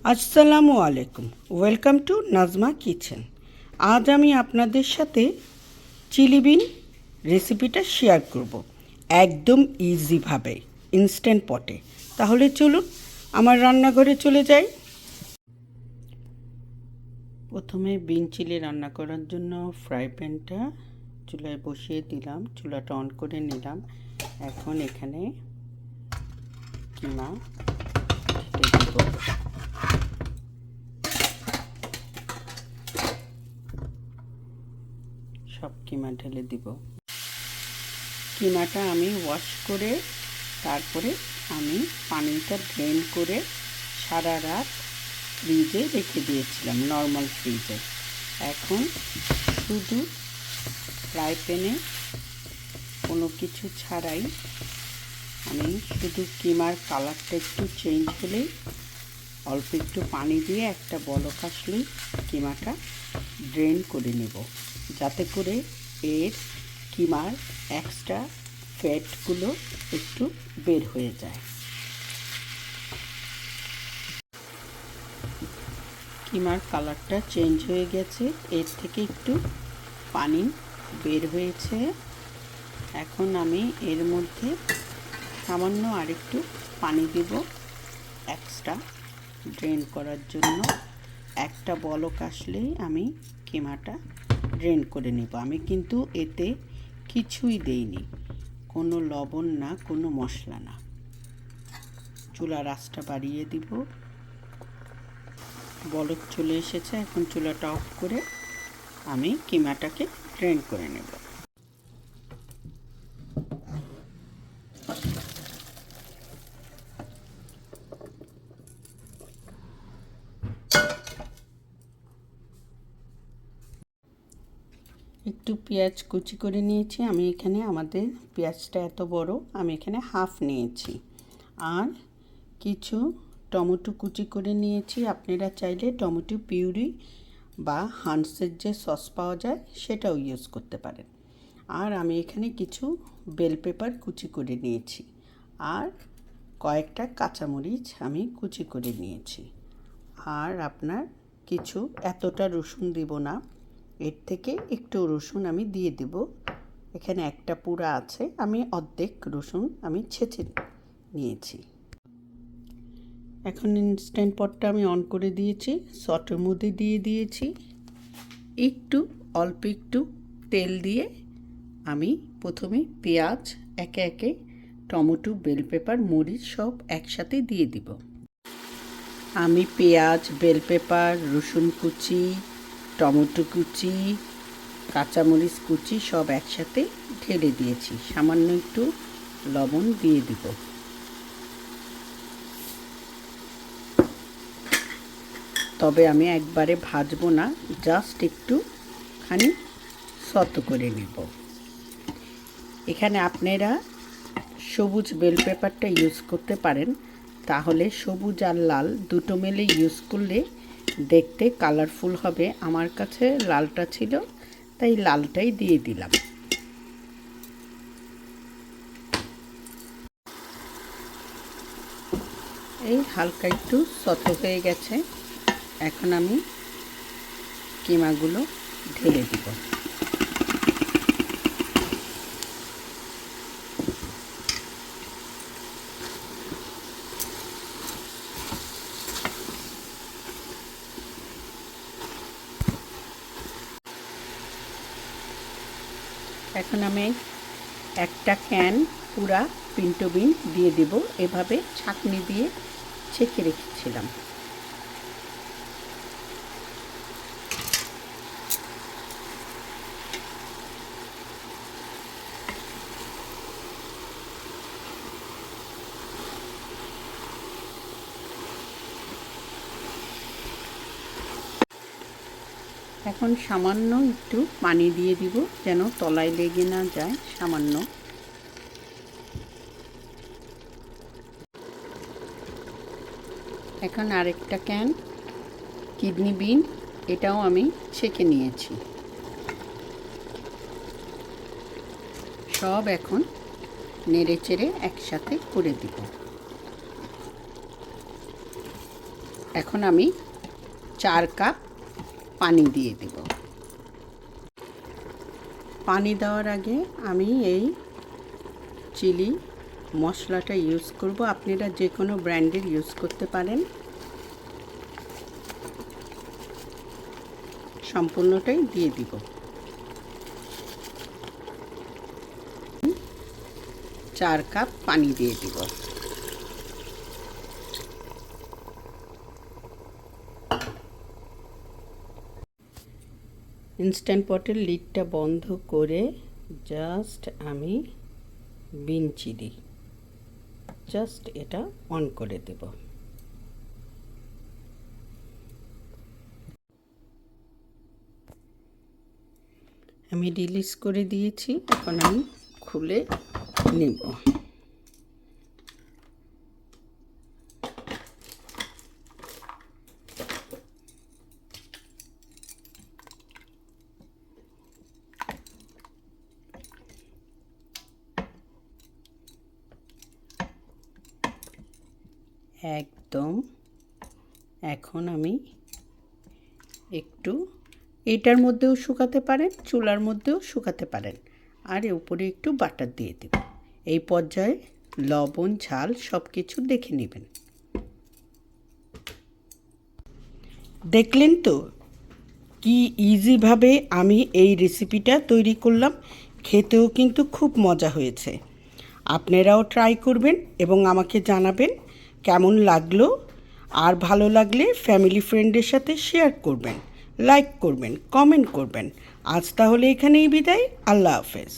আসসালামু আলাইকুম, welcome to Nazma kitchen. আজ আমি আপনাদের সাথে চিলি বিন রেসিপিটা শেয়ার করব একদম ইজিভাবে, ইনস্ট্যান্ট পটে। তাহলে চলুন আমার রান্নাঘরে চলে যাই। প্রথমে বিন চিলি রান্না করার জন্য ফ্রাই প্যানটা চুলায় বসিয়ে দিলাম, চুলাটা অন করে নিলাম। এখন এখানে কিমা ঢেলে দেব। সব কিমা ঢেলে দিব। কিমাটা আমি ওয়াশ করে তারপরে আমি পানিটা ড্রেন করে সারা রাত ফ্রিজে রেখে দিয়েছিলাম, নর্মাল ফ্রিজে। এখন শুধু ফ্রাই প্যানে কোনো কিছু ছাড়াই আমি শুধু কিমার কালারটা একটু চেঞ্জ হলেই অল্প একটু পানি দিয়ে একটা বলক আসলেই কিমাটা ড্রেন করে নেব, যাতে করে এর কিমার এক্সট্রা ফ্যাটগুলো একটু বের হয়ে যায়। কিমার কালারটা চেঞ্জ হয়ে গেছে, এর থেকে একটু পানি বের হয়েছে। এখন আমি এর মধ্যে সামান্য আরেকটু পানি দেব এক্সট্রা ড্রেন করার জন্য। একটা বলক আসলেই আমি কিমাটা ড্রেন করে নেব। আমি কিন্তু এতে কিছুই দেইনি, কোনো লবণ না, কোনো মশলা না। চুলার আঁচটা বাড়িয়ে দিব। বলক চলে এসেছে, এখন চুলাটা অফ করে আমি কিমাটাকে ড্রেন করে নেব। একটু পেঁয়াজ কুচি করে নিয়েছি আমি এখানে। আমাদের পেঁয়াজটা এত বড়, আমি এখানে হাফ নিয়েছি। আর কিছু টমেটো কুচি করে নিয়েছি। আপনারা চাইলে টমেটো পিউরি বা হান্সের যে সস পাওয়া যায় সেটাও ইউজ করতে পারেন। আর আমি এখানে কিছু বেল পেপার কুচি করে নিয়েছি, আর কয়েকটা কাঁচামরিচ আমি কুচি করে নিয়েছি। আর আপনার কিছু, এতটা রসুন দিব না, এর থেকে একটু রসুন আমি দিয়ে দেব। এখানে একটা পুরা আছে, আমি অর্ধেক রসুন আমি ছেঁচে নিয়েছি। এখন ইনস্ট্যান্ট পটটা আমি অন করে দিয়েছি, সটের মধ্যে দিয়ে দিয়েছি। অল্প একটু তেল দিয়ে আমি প্রথমে পেঁয়াজ একে একে, টমেটো, বেল পেপার, মরিচ সব একসাথে দিয়ে দিব। আমি পেঁয়াজ, বেল পেপার, রসুন কুচি, টমেটো কুচি, কাঁচামরিচ কুচি সব একসাথে ঢেলে দিয়েছি। সামান্য একটু লবণ দিয়ে দিব। তবে আমি একবারে ভাজবো না, জাস্ট একটুখানি সত করে নেব। এখানে আপনারা সবুজ বেল পেপারটা ইউজ করতে পারেন, তাহলে সবুজ আর লাল দুটো মিলে ইউজ করলে দেখতে কালারফুল হবে। আমার কাছে লালটা ছিল, তাই লালটাই দিয়ে দিলাম। এই হালকা একটু সত হয়ে গেছে, এখন আমি কিমাগুলো ঢেলে দিব। এখন আমি একটা ক্যান পুরা পিন্টো বিন দিয়ে দেব। এভাবে ছাঁকনি দিয়ে ছেঁকে রেখেছিলাম। এখন সামান্য একটু পানি দিয়ে দিব, যেন তলায় লেগে না যায়। সামান্য। এখন আরেকটা ক্যান কিডনি বিন, এটাও আমি ছেঁকে নিয়েছি। সব এখন নেড়ে চেড়ে একসাথে করে দিব। এখন আমি 4 কাপ পানি দিয়ে দেব। পানি দেওয়ার আগে আমি এই চিলি মশলাটা ইউজ করব। আপনারা যে কোনো ব্র্যান্ডের ইউজ করতে পারেন। সম্পূর্ণটাই দিয়ে দিব। 4 কাপ পানি দিয়ে দিব। ইনস্ট্যান্ট পটের লিডটা বন্ধ করে জাস্ট আমি বিন চিলি জাস্ট এটা অন করে দেব। আমি রিলিজ করে দিয়েছি, এখন আমি খুলে নেব। একদম এখন আমি একটু এটার মধ্যেও শুকাতে পারেন, চুলার মধ্যেও শুকাতে পারেন, আর উপরে একটু বাটার দিয়ে দেব। এই পর্যায়ে লবণ ঝাল সব কিছু দেখে নেবেন। দেখলেন তো কি ইজিভাবে আমি এই রেসিপিটা তৈরি করলাম। খেতেও কিন্তু খুব মজা হয়েছে। আপনারাও ট্রাই করবেন এবং আমাকে জানাবেন কেমন লাগলো। আর ভালো লাগলে ফ্যামিলি ফ্রেন্ডের সাথে শেয়ার করবেন, লাইক করবেন, কমেন্ট করবেন। আজ তাহলে এখানেই বিদায়। আল্লাহ হাফেজ।